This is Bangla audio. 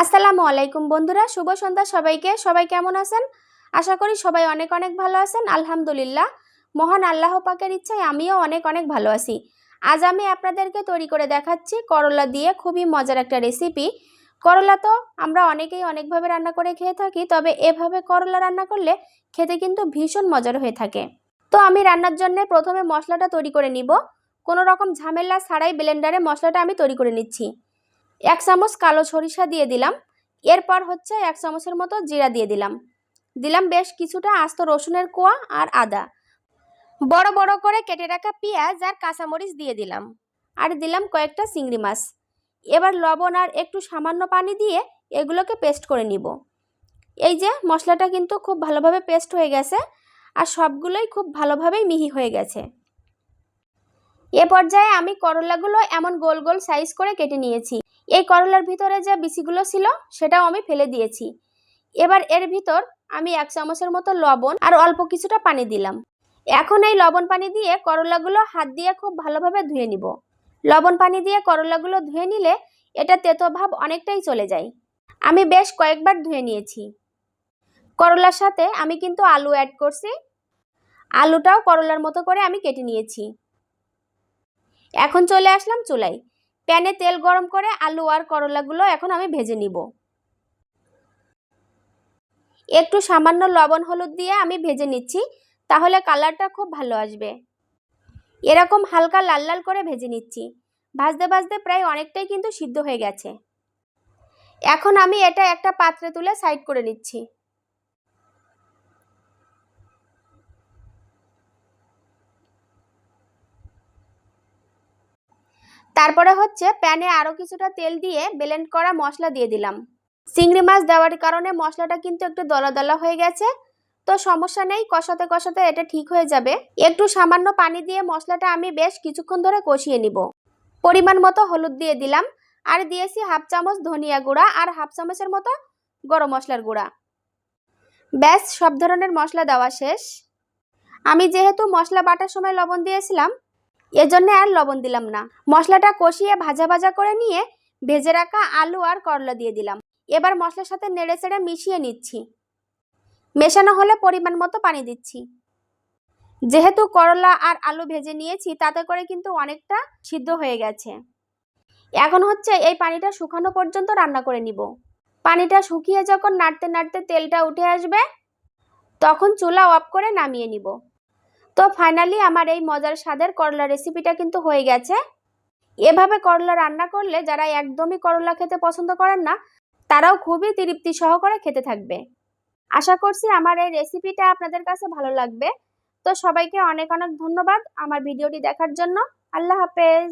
আসসালামু আলাইকুম বন্ধুরা, শুভ সন্ধ্যা সবাইকে। সবাই কেমন আছেন? আশা করি সবাই অনেক অনেক ভালো আছেন। আলহামদুলিল্লাহ, মহান আল্লাহ পাকের ইচ্ছায় আমিও অনেক অনেক ভালো আছি। আজ আমি আপনাদেরকে তৈরি করে দেখাচ্ছি করলা দিয়ে খুবই মজার একটা রেসিপি। করলা তো আমরা অনেকেই অনেকভাবে রান্না করে খেয়ে থাকি, তবে এভাবে করলা রান্না করলে খেতে কিন্তু ভীষণ মজার হয়ে থাকে। তো আমি রান্নার জন্য প্রথমে মশলাটা তৈরি করে নিব। কোনো রকম ঝামেলা ছাড়াই ব্লেন্ডারে মশলাটা আমি তৈরি করে নিচ্ছি। 1 চামচ কালো সরিষা দিয়ে দিলাম। এরপর 1 চামচের মতো জিরা দিয়ে দিলাম বেশ কিছুটা আস্ত রসুনের কোয়া আর আদা। বড় বড় করে কেটে রাখা পেঁয়াজ আর কাঁচামরিচ দিয়ে দিলাম। আর দিলাম কয়েকটা চিংড়ি মাছ। এবার লবণ আর একটু সামান্য পানি দিয়ে এগুলোকে পেস্ট করে নিব। এই যে মশলাটা কিন্তু খুব ভালোভাবে পেস্ট হয়ে গেছে আর সবগুলোই খুব ভালোভাবেই মিহি হয়ে গেছে। এ পর্যায়ে আমি করলাগুলো এমন গোল গোল সাইজ করে কেটে নিয়েছি। এই করলার ভিতরে যে বিচিগুলো ছিল সেটাও আমি ফেলে দিয়েছি। এবার এর ভিতর আমি 1 চামচের মতো লবণ আর অল্প কিছুটা পানি দিলাম। এখন এই লবণ পানি দিয়ে করলাগুলো হাত দিয়ে খুব ভালোভাবে ধুয়ে নিব। লবণ পানি দিয়ে করলাগুলো ধুয়ে নিলে এটা তেতো ভাব অনেকটাই চলে যায়। আমি বেশ কয়েকবার ধুয়ে নিয়েছি। করলার সাথে আমি কিন্তু আলু অ্যাড করছি। আলুটাও করলার মতো করে আমি কেটে নিয়েছি। এখন চলে আসলাম চুলায়। প্যানে তেল গরম করে আলু আর করলাগুলো এখন আমি ভেজে নিব। একটু সামান্য লবণ হলুদ দিয়ে আমি ভেজে নিচ্ছি, তাহলে কালারটা খুব ভালো আসবে। এরকম হালকা লাল লাল করে ভেজে নিচ্ছি। ভাজতে ভাজতে প্রায় অনেকটাই কিন্তু সিদ্ধ হয়ে গেছে। এখন আমি এটা একটা পাত্রে তুলে সাইড করে নিচ্ছি। তারপরে প্যানে আরও কিছুটা তেল দিয়ে ব্লেন্ড করা মশলা দিয়ে দিলাম। চিংড়ি মাছ দেওয়ার কারণে মশলাটা কিন্তু একটু দলা দলা হয়ে গেছে, তো সমস্যা নেই, কষাতে কষাতে এটা ঠিক হয়ে যাবে। একটু সামান্য পানি দিয়ে মশলাটা আমি বেশ কিছুক্ষণ ধরে কষিয়ে নিব। পরিমাণ মতো হলুদ দিয়ে দিলাম আর দিয়েছি 1/2 চামচ ধনিয়া গুঁড়া আর 1/2 চামচের মতো গরম মশলার গুঁড়া। ব্যাস, সব ধরনের মশলা দেওয়া শেষ। আমি যেহেতু মশলা বাটার সময় লবণ দিয়েছিলাম, এজন্য আর লবণ দিলাম না। মশলাটা কষিয়ে ভাজা ভাজা করে নিয়ে ভেজে রাখা আলু আর করলা দিয়ে দিলাম। এবার মশলার সাথে নেড়ে চেড়ে মিশিয়ে নিচ্ছি। মেশানো হলে পরিমাণ মতো পানি দিচ্ছি। যেহেতু করলা আর আলু ভেজে নিয়েছি, তাতে করে কিন্তু অনেকটা সিদ্ধ হয়ে গেছে। এখন এই পানিটা শুকানো পর্যন্ত রান্না করে নিব। পানিটা শুকিয়ে যখন নাড়তে নাড়তে তেলটা উঠে আসবে, তখন চুলা অফ করে নামিয়ে নিব। তো ফাইনালি আমার এই মজার স্বাদের করলা রেসিপিটা কিন্তু হয়ে গেছে। এভাবে করলা রান্না করলে যারা একদমই করলা খেতে পছন্দ করেন না, তারাও খুবই তৃপ্তি সহকারে খেতে থাকবে। আশা করছি আমার এই রেসিপিটা আপনাদের কাছে ভালো লাগবে। তো সবাইকে অনেক অনেক ধন্যবাদ আমার ভিডিওটি দেখার জন্য। আল্লাহ হাফেজ।